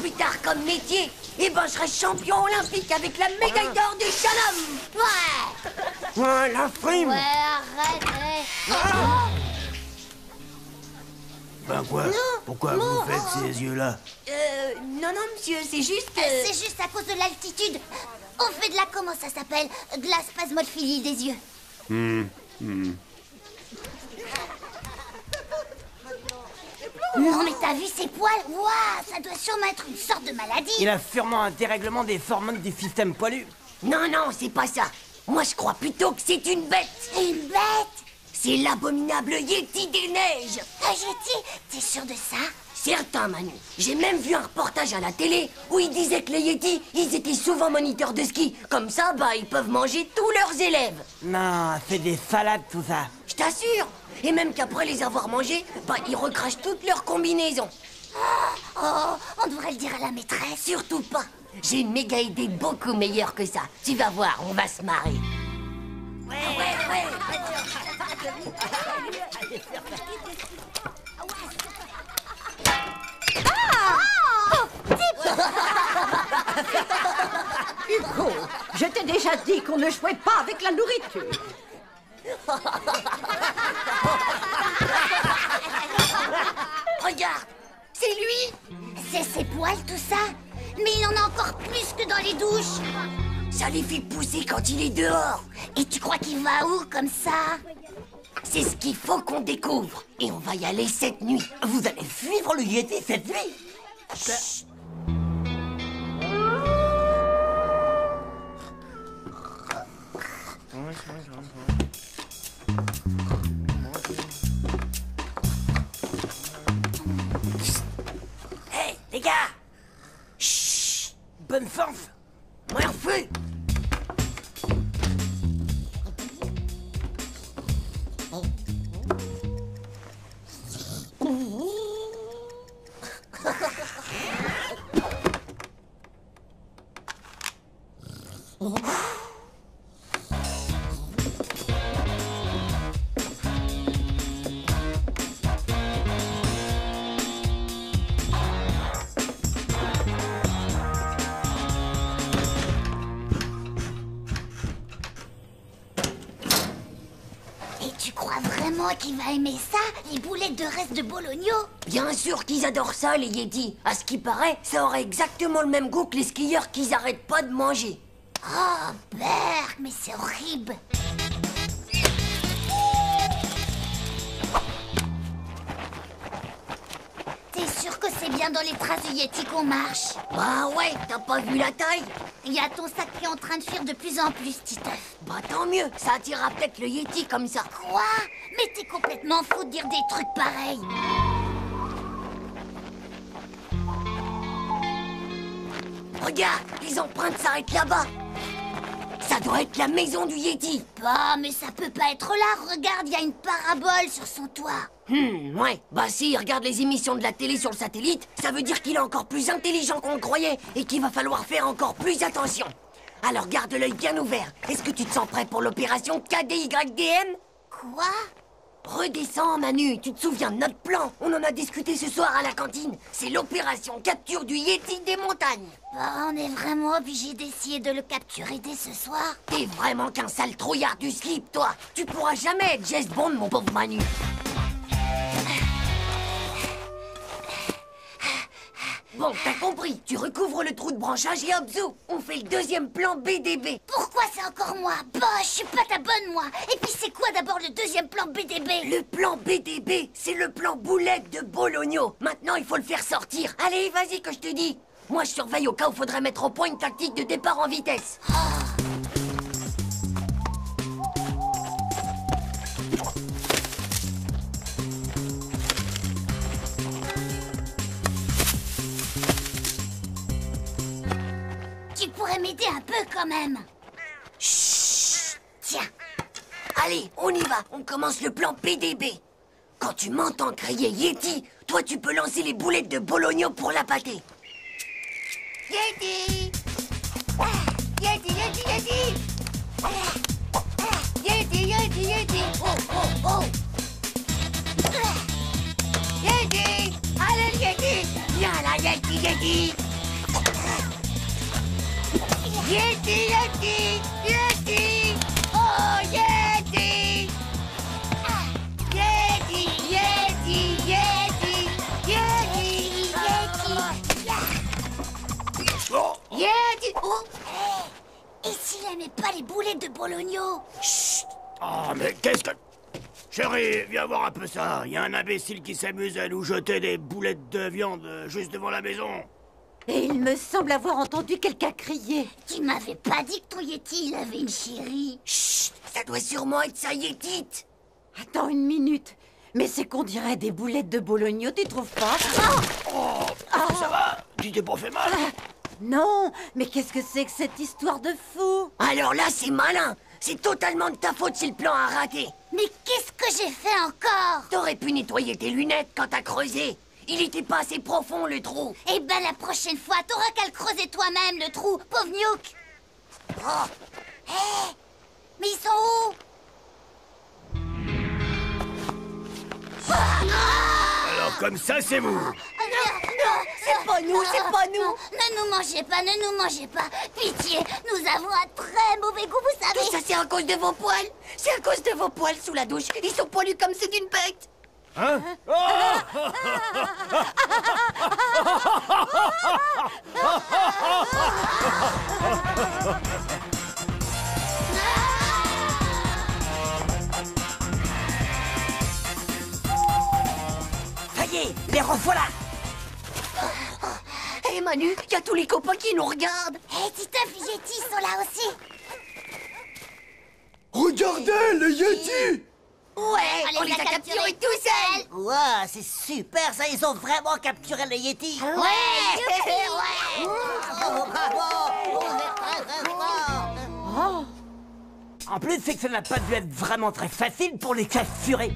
plus tard comme métier, eh ben je serai champion olympique avec la médaille d'or du slalom. Ouais. Ouais, la frime. Ouais, arrête. Ben quoi? Pourquoi vous faites ces yeux-là? Non, monsieur, c'est juste... C'est juste à cause de l'altitude. On fait de la... Comment ça s'appelle? De la spasmophilie des yeux. Non, mais t'as vu ses poils? Waouh, ça doit sûrement être une sorte de maladie. Il a sûrement un dérèglement des hormones du système poilu. Non, non, c'est pas ça. Moi, je crois plutôt que c'est une bête. Une bête? C'est l'abominable Yéti des neiges. Un Yéti? T'es sûr de ça? Certain, Manu. J'ai même vu un reportage à la télé où ils disaient que les Yétis, ils étaient souvent moniteurs de ski. Comme ça, bah, ils peuvent manger tous leurs élèves. Non, c'est des salades tout ça. Je t'assure. Et même qu'après les avoir mangés, bah, ils recrachent toutes leurs combinaisons. Oh, on devrait le dire à la maîtresse. Surtout pas. J'ai une méga idée beaucoup meilleure que ça. Tu vas voir, on va se marrer. Hugo, je t'ai déjà dit qu'on ne jouait pas avec la nourriture. Regarde, c'est lui. C'est ses poils, tout ça? Mais il en a encore plus que dans les douches. Ça les fait pousser quand il est dehors. Et tu crois qu'il va où, comme ça? C'est ce qu'il faut qu'on découvre. Et on va y aller cette nuit. Vous allez suivre le Yéti cette nuit? Chut. Hey, les gars. Chut. Bonne force. Moi en feu. Et tu crois vraiment qu'il va aimer ça, les boulettes de reste de bologno? Bien sûr qu'ils adorent ça, les Yétis. À ce qui paraît, ça aurait exactement le même goût que les skieurs qu'ils arrêtent pas de manger. Oh, Berk, mais c'est horrible. T'es sûr que c'est bien dans les traces du Yéti qu'on marche? Bah ouais, t'as pas vu la taille? Il y a ton sac qui est en train de fuir de plus en plus, Titeuf. Bah tant mieux, ça attirera peut-être le Yéti comme ça. Quoi? Mais t'es complètement fou de dire des trucs pareils. Regarde, les empreintes s'arrêtent là-bas. Ça doit être la maison du Yéti. Bah, mais ça peut pas être là. Regarde, il y a une parabole sur son toit. Ouais. Bah s'il regarde les émissions de la télé sur le satellite, ça veut dire qu'il est encore plus intelligent qu'on le croyait et qu'il va falloir faire encore plus attention. Alors garde l'œil bien ouvert. Est-ce que tu te sens prêt pour l'opération KDYDM? Quoi? Redescends, Manu. Tu te souviens de notre plan? On en a discuté ce soir à la cantine. C'est l'opération capture du Yéti des montagnes. Bah, on est vraiment obligé d'essayer de le capturer dès ce soir. T'es vraiment qu'un sale trouillard du slip, toi. Tu pourras jamais être James Bond, mon pauvre Manu. Bon, t'as compris. Tu recouvres le trou de branchage et hop, zou, on fait le deuxième plan BDB. Pourquoi c'est encore moi? Bah, je suis pas ta bonne, moi. Et puis c'est quoi d'abord le deuxième plan BDB? Le plan BDB, c'est le plan boulette de Bologno. Maintenant, il faut le faire sortir. Allez, vas-y que je te dis. Moi, je surveille au cas où faudrait mettre au point une tactique de départ en vitesse. Tu pourrais m'aider un peu quand même. Chut. Tiens. Allez, on y va. On commence le plan BDB. Quand tu m'entends crier Yéti, toi, tu peux lancer les boulettes de Bologno pour la pâter. Yéti! Yéti, Yéti, Yéti! Yéti, Yéti, Yéti! Oh, oh, oh! Yéti! Allez, Yéti! Viens là, Yéti, Yéti! Yeti, Yeti, Yeti. Oh, Yeti. Yeti, Yeti, Yeti, Yeti, Yeti. Oh. Et s'il aimait pas les boulettes de Bologno? Chut. Oh, mais qu'est-ce que... Chérie, viens voir un peu ça. Il y a un imbécile qui s'amuse à nous jeter des boulettes de viande juste devant la maison. Et il me semble avoir entendu quelqu'un crier. Tu m'avais pas dit que ton Yeti, il avait une chérie. Chut, ça doit sûrement être sa Yétite. Attends une minute. Mais c'est qu'on dirait des boulettes de Bologno, tu trouves pas? Oh, ça va? Tu t'es pas fait mal? Non, mais qu'est-ce que c'est que cette histoire de fou? Alors là, c'est malin. C'est totalement de ta faute si le plan a raté. Mais qu'est-ce que j'ai fait encore? T'aurais pu nettoyer tes lunettes quand t'as creusé. Il était pas assez profond, le trou. Eh ben la prochaine fois, t'auras qu'à le creuser toi-même, le trou, pauvre Newk. Oh. Hé, mais ils sont où? Alors comme ça, c'est vous. C'est pas nous, c'est pas nous. Ne nous mangez pas, ne nous mangez pas. Pitié, nous avons un très mauvais goût, vous Tout ça, savez. c'est à cause de vos poils. C'est à cause de vos poils sous la douche. Ils sont poilus comme ceux d'une bête. Hein? Ça y est, les revoilà. Hé Manu, y a tous les copains qui nous regardent. Hé, Titeuf, les Yetis sont là aussi. Regardez, les Yetis! Ouais, on les a capturés tout seuls. Ouah, c'est super ça, ils ont vraiment capturé les Yetis. Ouais, ouais. Bravo, vous êtes très très forts. Oh, En plus, c'est que ça n'a pas dû être vraiment très facile pour les capturer.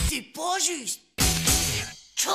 C'est pas juste. Tchao.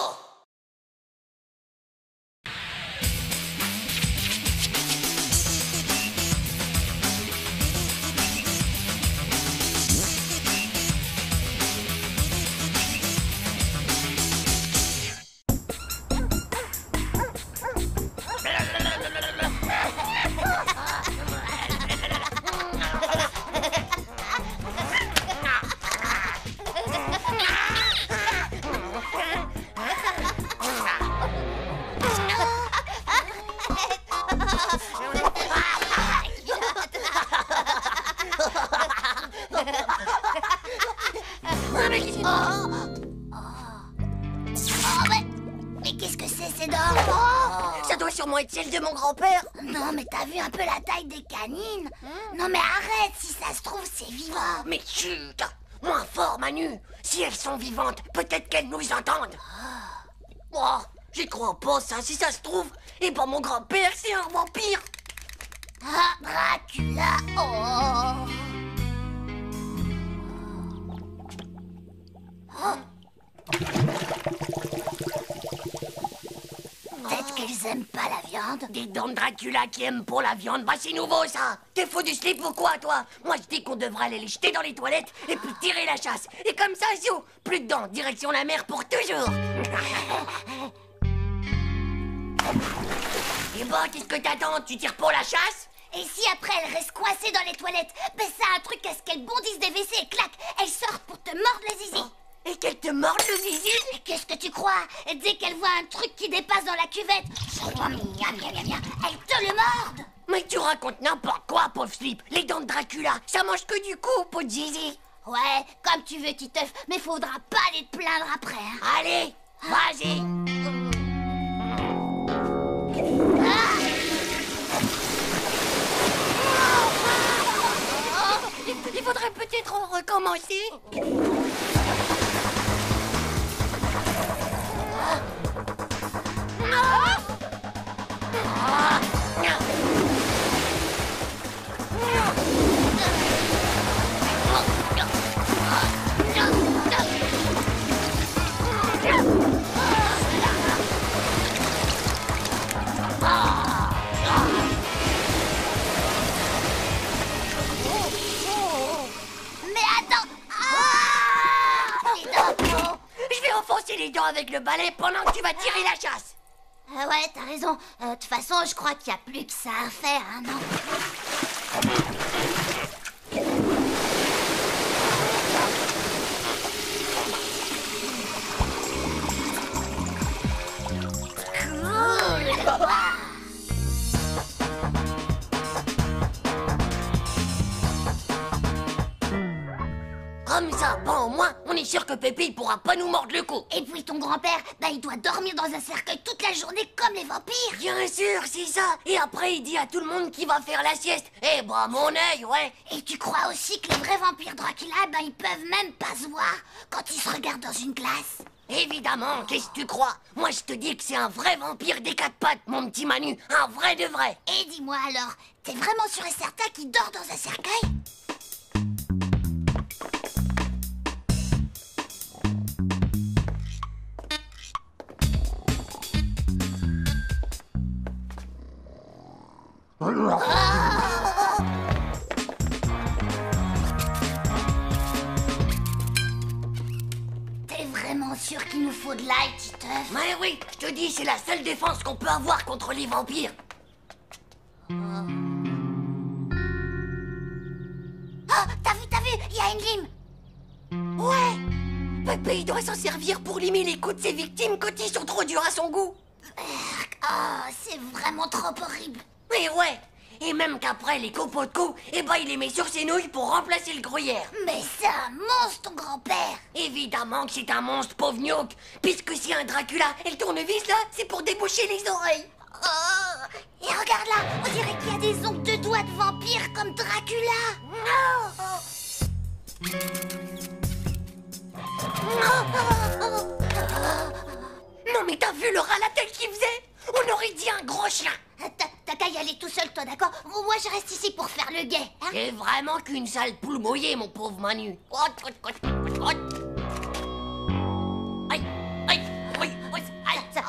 Mais qu'est-ce que c'est ces dents? Oh. Ça doit sûrement être celle de mon grand-père. Non, mais t'as vu un peu la taille des canines? Non, mais arrête, si ça se trouve, c'est vivant. Mais chut, moins fort, Manu. Si elles sont vivantes, peut-être qu'elles nous entendent. Oh, j'y crois pas, ça. Si ça se trouve, et ben mon grand-père, c'est un vampire. Ah, Dracula, oh. Peut-être qu'elles aiment pas la viande. Des dents de Dracula qui aiment pas la viande, bah c'est nouveau ça. T'es fou du slip ou quoi, toi? Moi je dis qu'on devrait aller les jeter dans les toilettes et puis tirer la chasse. Et comme ça, zou, plus de dents, direction la mer pour toujours. Et bah, qu'est-ce que t'attends? Tu tires pour la chasse? Et si après elles restent coincées dans les toilettes, ben c'est un truc à ce qu'elles bondissent des WC et clac, elles sortent pour te mordre le zizi. Et qu'elle te morde le zizi? Et qu'est-ce que tu crois? Et dès qu'elles voient un truc qui dépasse dans la cuvette, elles te le mordent. Mais tu racontes n'importe quoi, pauvre slip. Les dents de Dracula, ça mange que du cou, pot de zizi. Ouais, comme tu veux, Titeuf, mais faudra pas aller te plaindre après, hein. Allez, vas-y. Il faudrait peut-être recommencer. les dents avec le balai pendant que tu vas tirer la chasse. Ouais, t'as raison. De toute façon, je crois qu'il n'y a plus que ça à faire, hein, non? Comme ça, bon, au moins, on est sûr que Pépé, il pourra pas nous mordre le cou. Et puis ton grand-père, bah il doit dormir dans un cercueil toute la journée comme les vampires. Bien sûr, c'est ça. Et après, il dit à tout le monde qu'il va faire la sieste. Eh bah, mon œil, ouais. Et tu crois aussi que les vrais vampires Dracula, bah ils peuvent même pas se voir quand ils se regardent dans une glace? Évidemment, qu'est-ce que tu crois? Moi, je te dis que c'est un vrai vampire des 4 pattes, mon petit Manu. Un vrai de vrai. Et dis-moi alors, t'es vraiment sûr et certain qu'il dort dans un cercueil? T'es vraiment sûr qu'il nous faut de l'ail, Titeuf? Mais oui, je te dis, c'est la seule défense qu'on peut avoir contre les vampires. Oh, t'as vu, il y a une lime. Ouais. Pépé, il doit s'en servir pour limer les coups de ses victimes quand ils sont trop durs à son goût. Oh, c'est vraiment trop horrible. Mais ouais. Et même qu'après les copeaux de cou, eh ben il les met sur ses nouilles pour remplacer le gruyère. Mais c'est un monstre, ton grand-père. Évidemment que c'est un monstre, pauvre Gnoc. Puisque c'est un Dracula, et le tournevis là, c'est pour déboucher les oreilles. Oh, et regarde là, on dirait qu'il y a des ongles de doigts de vampire comme Dracula. Non mais t'as vu le rat la tête qu'il faisait? On aurait dit un gros chien. T'as qu'à y aller tout seul, toi, d'accord? Moi, je reste ici pour faire le guet, hein? T'es vraiment qu'une sale poule mouillée, mon pauvre Manu. Aïe, aïe, oui, oui, aïe. Ça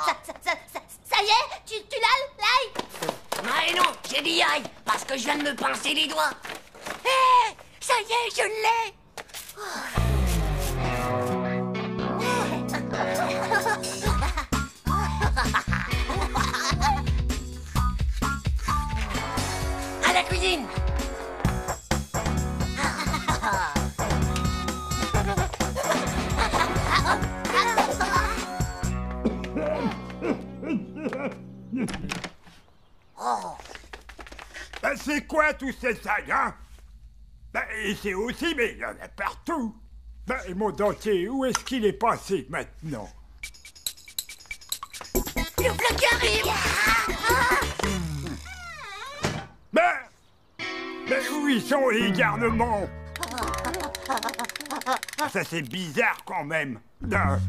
y est? Tu l'as, l'ail? Mais non, j'ai dit aïe, parce que je viens de me pincer les doigts. Hé, ça y est, je l'ai. À la cuisine. Ben, c'est quoi tous ces sacs, hein? Ben, ici aussi, mais il y en a partout. Ben, et mon dentier, où est-ce qu'il est passé maintenant? Le plat qui arrive. Ben, où ils sont les garnements? Ah, ça c'est bizarre quand même. Ben,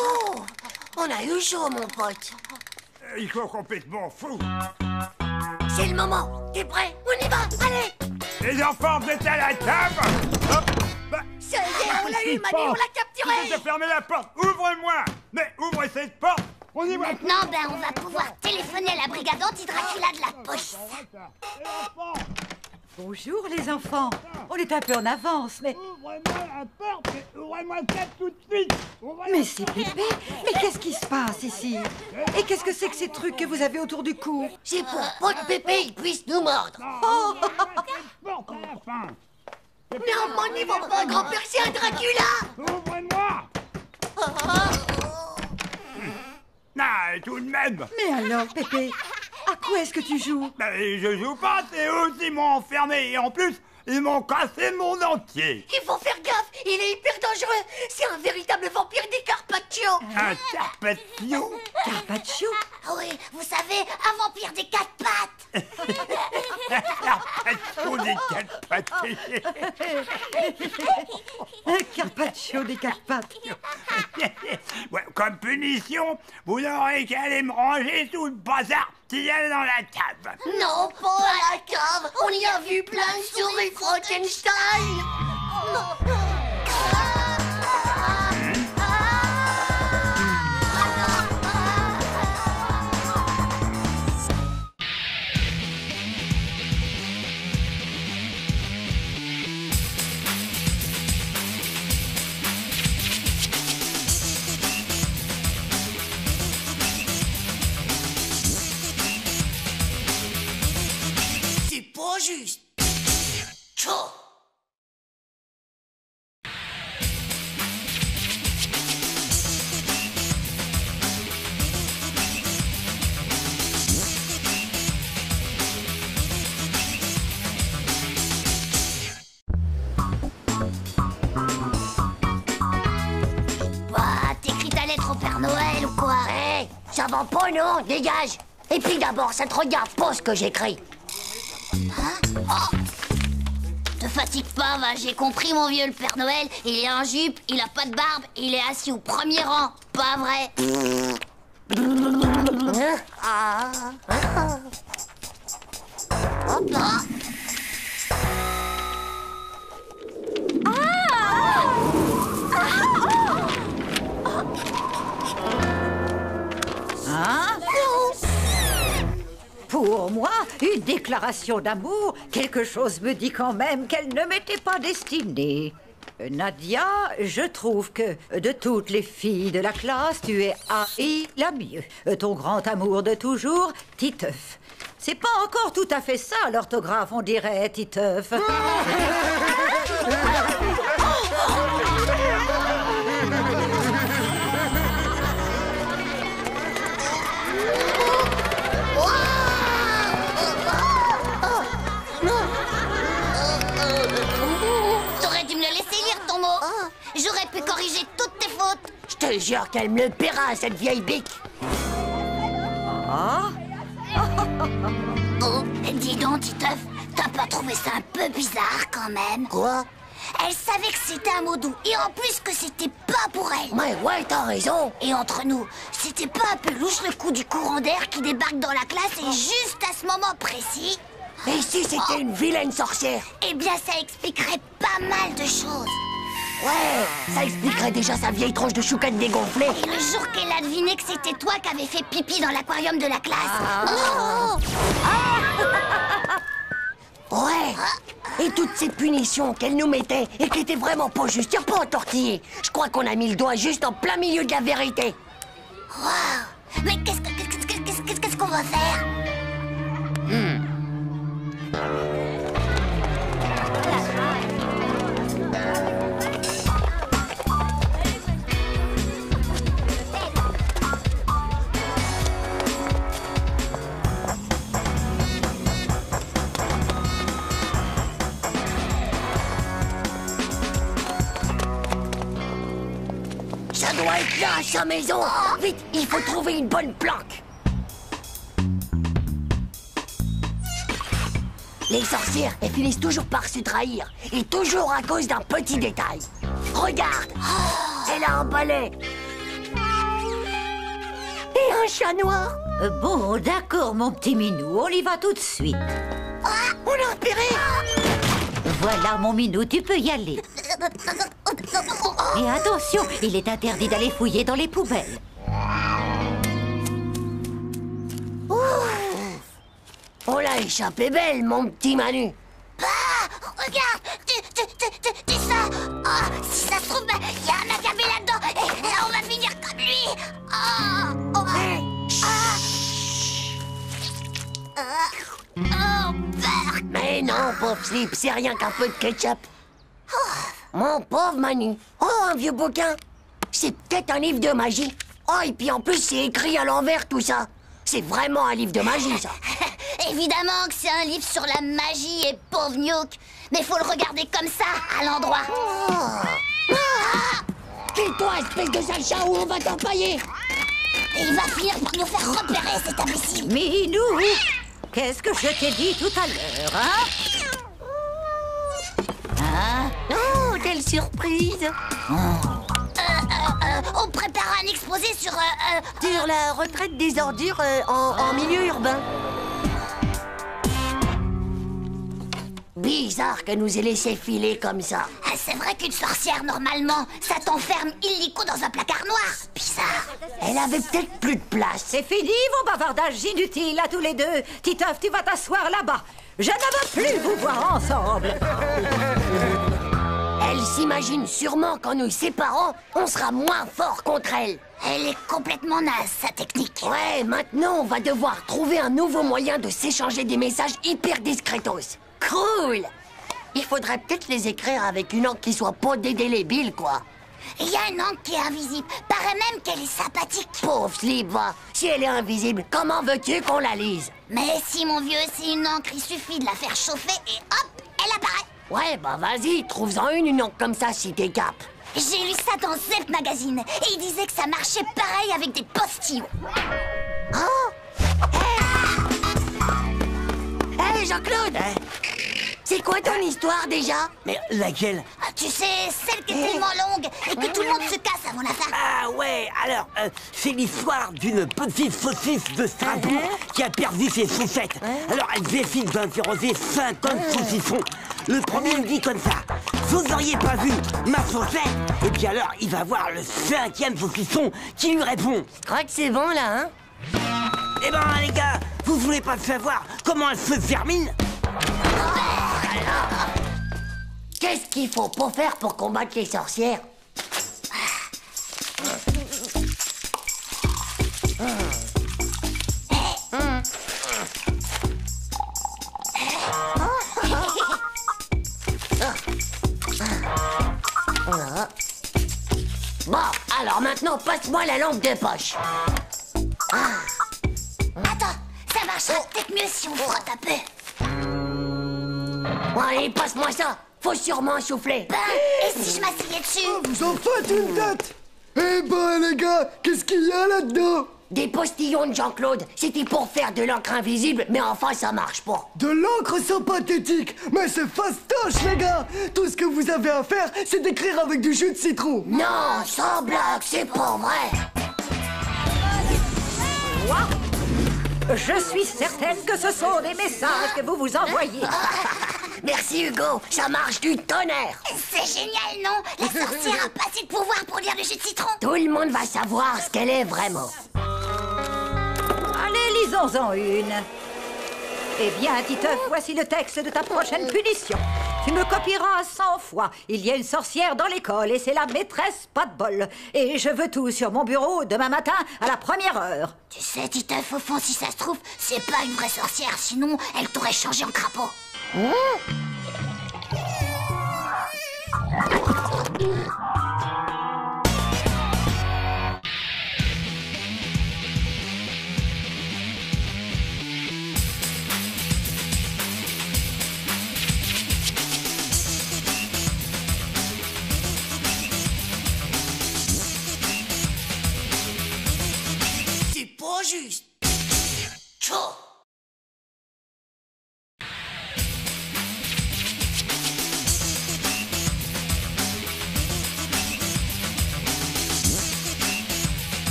Oh, on a eu chaud, mon pote. ils sont complètement fous. C'est le moment. T'es prêt? On y va. Allez. Les enfants, vous êtes à la table? Hop. Ben, Ça y est, on l'a eu, Manu, on l'a tu capturé. peux fermer la porte. Ouvre-moi. Mais ouvrez cette porte. On y va. Maintenant, ben, on va pouvoir téléphoner à la brigade anti-Dracula de la police. Bonjour les enfants. On est un peu en avance, mais... Ouvrez-moi la porte. Ouvrez-moi ça tout de suite. Mais c'est Pépé. Mais qu'est-ce qui se passe ici? Et qu'est-ce que c'est que ces trucs que vous avez autour du cou? C'est pour pas que Pépé il puisse nous mordre. Oh, porte à la fin. Non, Manu, va pas, grand-père, c'est un Dracula. Ouvrez-moi. Non, tout de même. Mais alors, Pépé, à quoi est-ce que tu joues? Ben, je joue pas, c'est eux qui m'ont enfermé. Et en plus, ils m'ont cassé mon dentier. Il faut faire gaffe, il est hyper dangereux. C'est un véritable vampire des Carpaccio. Un Carpaccio. Carpaccio? Ah oui, vous savez, un vampire des 4 pattes. Carpaccio des quatre pattes. Un Carpaccio des 4 pattes. Ouais, comme punition, vous n'aurez qu'à aller me ranger sous le bazar qu'il y a dans la table. Non, pas à la cave. On y a vu plein de souris Frankenstein. trop juste. Tchou. T'écris ta lettre au Père Noël ou quoi? Hé, ça va pas, non? Dégage. Et puis d'abord, ça te regarde pas ce que j'écris. Te fatigue pas, va, j'ai compris, mon vieux, le Père Noël. Il est en jupe, il a pas de barbe, il est assis au premier rang. Pas vrai? Hop là. Hein? Pour moi, une déclaration d'amour, quelque chose me dit quand même qu'elle ne m'était pas destinée. Nadia, je trouve que de toutes les filles de la classe, tu es la mieux. Ton grand amour de toujours, Titeuf. C'est pas encore tout à fait ça, l'orthographe, on dirait, Titeuf. T'aurais dû me le laisser lire, ton mot. J'aurais pu corriger toutes tes fautes. Je te jure qu'elle me le paiera, cette vieille bique. Oh, dis donc, Titeuf, t'as pas trouvé ça un peu bizarre quand même? Quoi? Elle savait que c'était un mot doux, et en plus que c'était pas pour elle. Ouais, t'as raison. Et entre nous, c'était pas un peu louche le coup du courant d'air qui débarque dans la classe et juste à ce moment précis? Et si c'était une vilaine sorcière? Eh bien, ça expliquerait pas mal de choses. Ouais, ça expliquerait déjà sa vieille tronche de choucate dégonflée. Et le jour qu'elle a deviné que c'était toi qui avais fait pipi dans l'aquarium de la classe. Ouais. Et toutes ces punitions qu'elle nous mettait et qui étaient vraiment pas justes, y'a pas entortillé. Je crois qu'on a mis le doigt juste en plein milieu de la vérité. Waouh! Mais qu'est-ce qu'on va faire? Ça doit être là, sa maison. Vite, il faut trouver une bonne planque. Les sorcières, elles finissent toujours par se trahir. Et toujours à cause d'un petit détail. Regarde, elle a un balai. Et un chat noir. Bon, d'accord, mon petit minou, on y va tout de suite. On a repéré. Voilà, mon minou, tu peux y aller. Et attention, il est interdit d'aller fouiller dans les poubelles. On l'a échappé belle, mon petit Manu. Regarde! Tu ça! Si ça se trouve, il y a un acabé là-dedans et on va finir comme lui! Berk! Mais non, pauvre Slip, c'est rien qu'un peu de ketchup. Mon pauvre Manu. Oh, un vieux bouquin. C'est peut-être un livre de magie. Oh, et puis en plus, c'est écrit à l'envers, tout ça. C'est vraiment un livre de magie, ça. Évidemment que c'est un livre sur la magie et pauvre Nyouk. Mais faut le regarder comme ça, à l'endroit. Tais-toi, espèce de sale chat, ou on va t'empailler. Et il va finir par nous faire repérer cet imbécile. Minou, qu'est-ce que je t'ai dit tout à l'heure, hein? Oh, quelle surprise. On prépare un exposé sur... Sur la retraite des ordures en milieu urbain. Bizarre qu'elle nous ait laissé filer comme ça. Ah, c'est vrai qu'une sorcière, normalement, ça t'enferme illico dans un placard noir. Bizarre. Elle avait peut-être plus de place. C'est fini, vos bavardages inutiles à tous les deux. Titeuf, tu vas t'asseoir là-bas. Je ne veux plus vous voir ensemble. Elle s'imagine sûrement qu'en nous séparant, on sera moins fort contre elle. Elle est complètement naze, sa technique. Ouais, maintenant on va devoir trouver un nouveau moyen de s'échanger des messages hyper discretos. Cool! Il faudrait peut-être les écrire avec une encre qui soit pas dédélébile, quoi. Il y a une encre qui est invisible. Paraît même qu'elle est sympathique. Pauvre Slip, va. Si elle est invisible, comment veux-tu qu'on la lise? Mais si, mon vieux, c'est une encre, il suffit de la faire chauffer et hop, elle apparaît. Ouais, bah vas-y, trouve-en une encre comme ça si t'es cap. J'ai lu ça dans Zelt Magazine et il disait que ça marchait pareil avec des postillons. Oh! Hé, Jean-Claude! C'est quoi ton histoire déjà? Mais laquelle? Ah, tu sais, celle qui est tellement longue et que tout le monde se casse avant la fin. Ah ouais, alors, c'est l'histoire d'une petite saucisse de Strasbourg qui a perdu ses chaussettes. Alors elle décide d'interroger 50 saucissons. Le premier lui dit comme ça: vous n'auriez pas vu ma chaussette? Et puis alors, il va voir le 5e saucisson qui lui répond: Je crois que c'est bon là, hein? eh ben les gars, vous voulez pas savoir comment elle se termine? Qu'est-ce qu'il faut pas faire pour combattre les sorcières? Bon, alors maintenant, passe-moi la lampe de poche. Attends, ça marchera peut-être mieux si on frotte un peu. Allez, passe-moi ça. Faut sûrement souffler. Ben, et si je m'asseyais dessus? Vous en faites une tête! Eh ben les gars, qu'est-ce qu'il y a là-dedans? Des postillons de Jean-Claude. C'était pour faire de l'encre invisible, mais enfin ça marche pas. De l'encre sympathétique! Mais c'est fastoche les gars! Tout ce que vous avez à faire, c'est d'écrire avec du jus de citron. Non, sans blague, c'est pas vrai. Je suis certaine que ce sont des messages que vous vous envoyez. Merci Hugo, ça marche du tonnerre. C'est génial, non? La sorcière a pas assez de pouvoir pour lire le jus de citron. Tout le monde va savoir ce qu'elle est vraiment. Allez, lisons-en une. Eh bien, Titeuf, voici le texte de ta prochaine punition. Tu me copieras 100 fois. Il y a une sorcière dans l'école et c'est la maîtresse pas de bol. Et je veux tout sur mon bureau demain matin à la 1re heure. Tu sais, Titeuf, au fond, si ça se trouve, c'est pas une vraie sorcière, sinon elle t'aurait changé en crapaud. C'est pas juste. Tchou.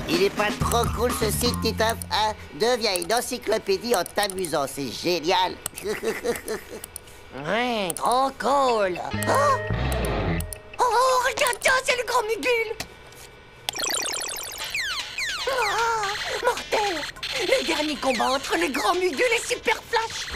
Il est pas trop cool ce site, Titeuf, hein? Deviens une encyclopédie en t'amusant, c'est génial. Ouais, trop cool. Oh, oh, regarde ça, c'est le grand Mugul. Ah, mortel. Le dernier combat entre le grand Mugul et Super Flash.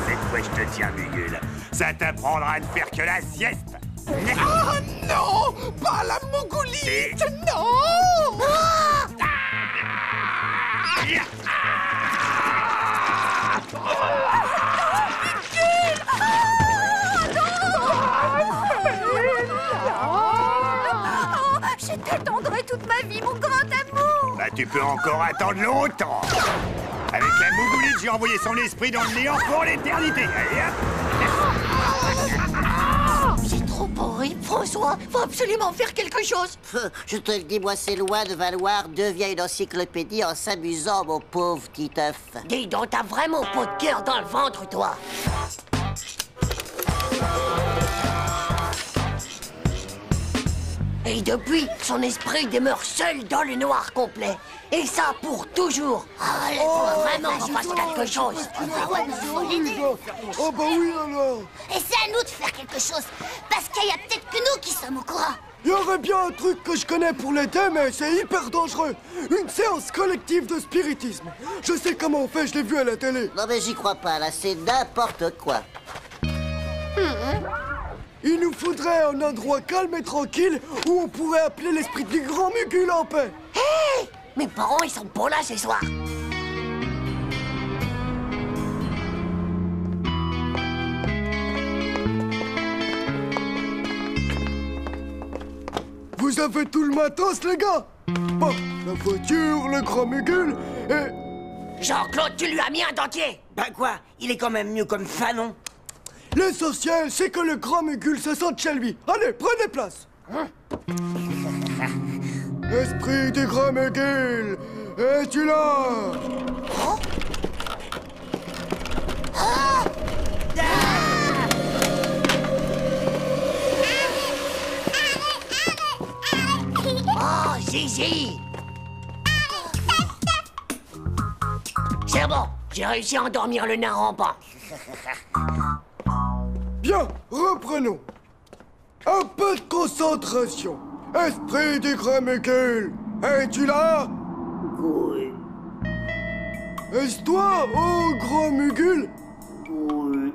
Cette fois, je te tiens, Mugul. Ça t'apprendra à ne faire que la sieste. Ah non! Pas la Mogolite! Non! Je t'attendrai toute ma vie, mon grand amour. Bah, tu peux encore attendre longtemps. Avec la Mougoulite, j'ai envoyé son esprit dans le néant pour l'éternité. Allez, hop. C'est trop horrible, François. Faut absolument faire quelque chose. Je te le dis, moi, c'est loin de valoir. Deviens une encyclopédie en s'amusant, mon pauvre Titeuf. Dis donc, t'as vraiment pas de cœur dans le ventre, toi. Et depuis, son esprit demeure seul dans le noir complet. Et ça pour toujours. Vraiment qu'on fasse quelque chose. Oh bah oui alors. Et c'est à nous de faire quelque chose. Parce qu'il y a peut-être que nous qui sommes au courant. Il y aurait bien un truc que je connais pour l'aider, mais c'est hyper dangereux. Une séance collective de spiritisme. Je sais comment on fait, je l'ai vu à la télé. Non mais j'y crois pas, là, c'est n'importe quoi. Il nous faudrait un endroit calme et tranquille où on pourrait appeler l'esprit du grand Mugul en paix. Hé! Mes parents, ils sont pas là ce soir. Vous avez tout le matos, les gars? Bon, la voiture, le grand Mugul et... Jean-Claude, tu lui as mis un dentier. Bah quoi? Il est quand même mieux comme ça, non? L'essentiel, c'est que le grand Mugul se sente chez lui. Allez, prenez place. Esprit du grand Mugul, es-tu là? Oh, Zizi. C'est bon, j'ai réussi à endormir le nain rampant. Bien, reprenons. Un peu de concentration. Esprit du grand Mugul, es-tu là? Oui, Est-ce toi, oh grand Mugul? oui.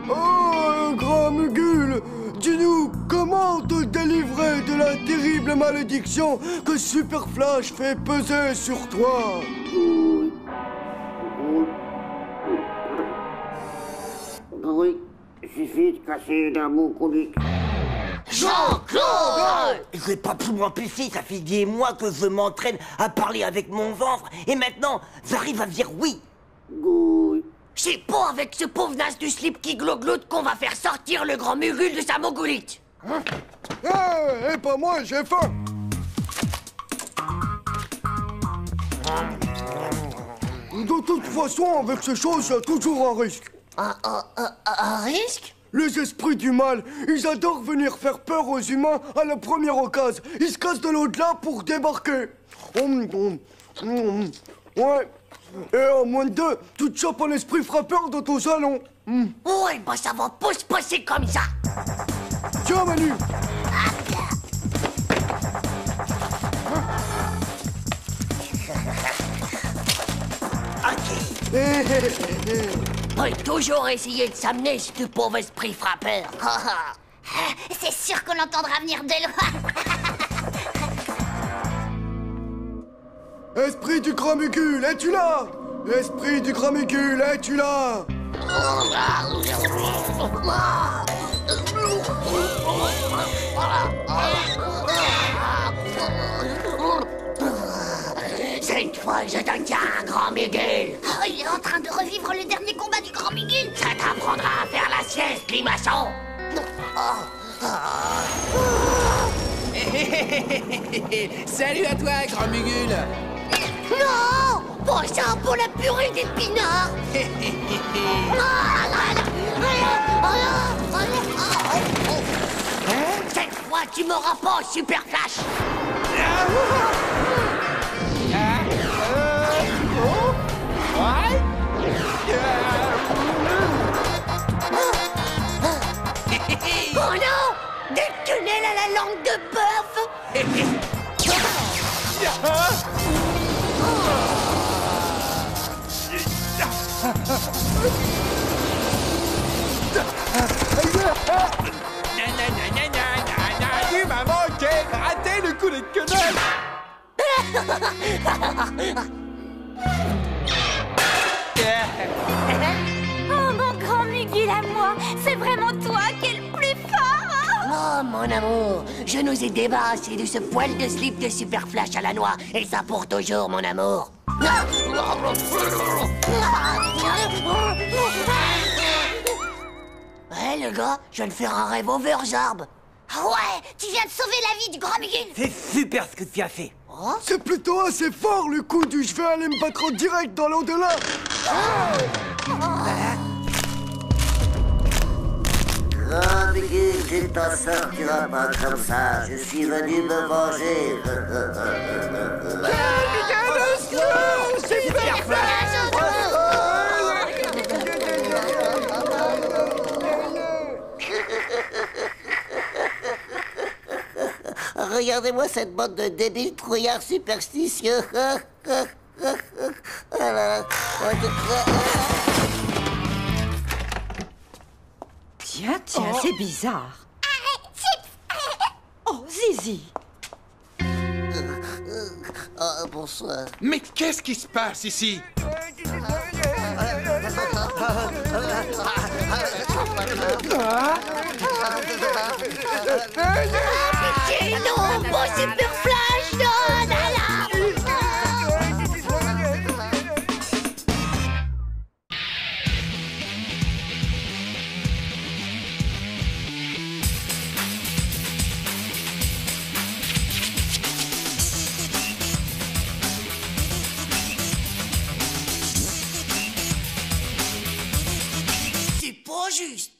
Oh, grand Mugul, dis-nous, comment te délivrer de la terrible malédiction que Super Flash fait peser sur toi? Oui, il suffit de casser d'un mot colique. Jean-Claude! Je vais pas plus m'empêcher, ça fait des mois que je m'entraîne à parler avec mon ventre, et maintenant, j'arrive à dire oui. Oui. C'est pas avec ce pauvre nas du slip qui glogloute qu'on va faire sortir le grand Mugul de sa mogolite. Eh, et pas moi, j'ai faim. De toute façon, avec ces choses, il y a toujours un risque. Un risque? Les esprits du mal, ils adorent venir faire peur aux humains à la première occasion. Ils se cassent de l'au-delà pour débarquer. Ouais. Et en moins de 2, tu te chopes un esprit frappeur dans ton salon. Ouais, bah ça va pas se passer comme ça. Tiens, Manu. On peut toujours essayer de s'amener, ce pauvre esprit frappeur. C'est sûr qu'on l'entendra venir de loin. Esprit du grand Mugul, es-tu là? Esprit du grand Mugul, es-tu là? Cette fois, je te tiens, grand Mugul. Oh, il est en train de revivre le dernier combat du grand Mugul. Ça t'apprendra à faire la sieste, limaçon. Salut à toi, grand Mugul. Non! Pas ça pour la purée d'épinards. Cette fois, tu m'auras pas, Super Flash. Oh non! Des tunnels à la langue de bœuf. Tu m'as manqué. Ratez le coup de quenelle. Oh, mon grand Mugul à moi. C'est vraiment toi qui es le plus fort. Oh, mon amour, je nous ai débarrassés de ce poil de slip de Super Flash à la noix. Et ça pour toujours, mon amour. Ouais, le gars, je viens de faire un rêve overjarb. Ouais, tu viens de sauver la vie du grand Mugul. C'est super ce que tu as fait. C'est plutôt assez fort le coup du je vais aller me battre en direct dans l'au-delà. Oh, Biggie, tu t'en sortiras pas comme ça. Je suis venu me venger. Super Flash! Regardez-moi cette bande de débiles trouillards superstitieux. Tiens, c'est bizarre. Oh, Zizi. Oh, bonsoir. Mais qu'est-ce qui se passe ici? Pitié, non! Mon Super Flash, non! C'est pas juste.